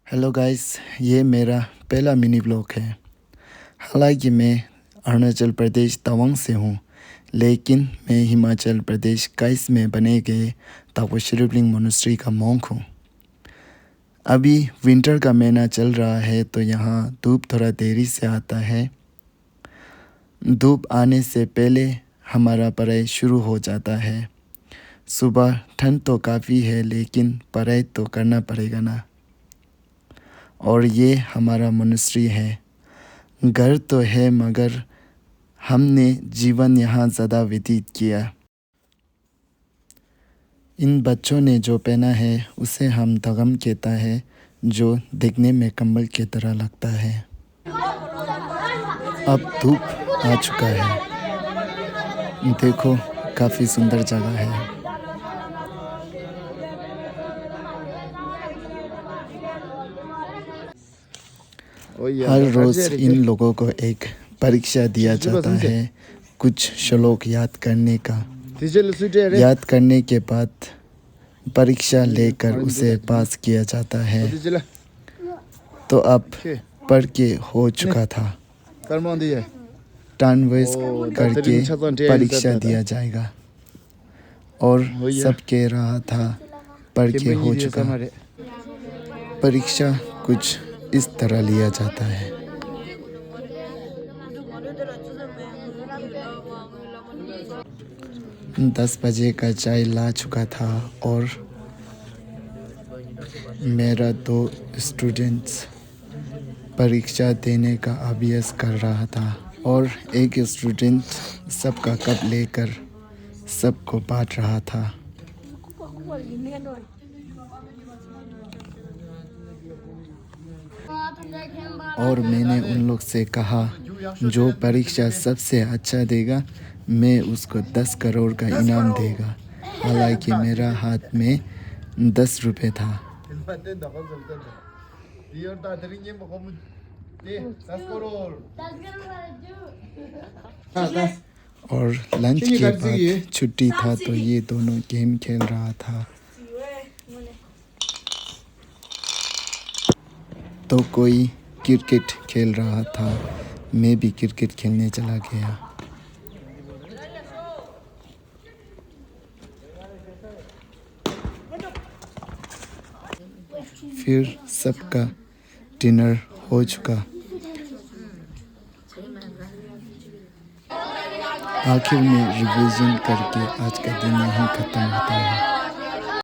Hello guys, ये मेरा पहला मिनी ब्लॉग है। हालांकि मैं अरुणाचल प्रदेश तवांग से हूँ, लेकिन मैं हिमाचल प्रदेश काइस में बने गए तापो शिरुलिंग मोनेस्ट्री का मॉन्क हूँ। अभी विंटर का महीना चल रहा है तो यहाँ धूप थोड़ा देरी से आता है। धूप आने से पहले हमारा पढ़ाई शुरू हो जाता है। सुबह ठंड तो काफ़ी है, लेकिन पढ़ाई तो करना पड़ेगा ना। और ये हमारा मोनेस्ट्री है। घर तो है, मगर हमने जीवन यहाँ ज़्यादा व्यतीत किया। इन बच्चों ने जो पहना है उसे हम दगम कहता है, जो दिखने में कम्बल की तरह लगता है। अब धूप आ चुका है। देखो, काफ़ी सुंदर जगह है। हर रोज़ इन लोगों को एक परीक्षा दिया जाता है, कुछ श्लोक याद करने का। याद करने के बाद परीक्षा लेकर उसे पास किया जाता है। तो अब पढ़ के हो चुका था। टर्न वेस्ट करके परीक्षा दिया जाएगा, और सब कह रहा था पढ़ के हो चुका। परीक्षा कुछ इस तरह लिया जाता है। 10 बजे का चाय ला चुका था, और मेरा 2 स्टूडेंट्स परीक्षा देने का अभ्यास कर रहा था, और एक स्टूडेंट सबका कप लेकर सबको बांट रहा था। और मैंने उन लोग से कहा, जो परीक्षा सबसे अच्छा देगा मैं उसको 10 करोड़ का इनाम देगा। हालांकि मेरा हाथ में 10 रुपये था। और लंच के बाद छुट्टी था तो ये दोनों गेम खेल रहा था। तो कोई क्रिकेट खेल रहा था, मैं भी क्रिकेट खेलने चला गया। फिर सबका डिनर हो चुका। आखिर में रिवीजन करके आज का दिन यहीं ख़त्म होता है।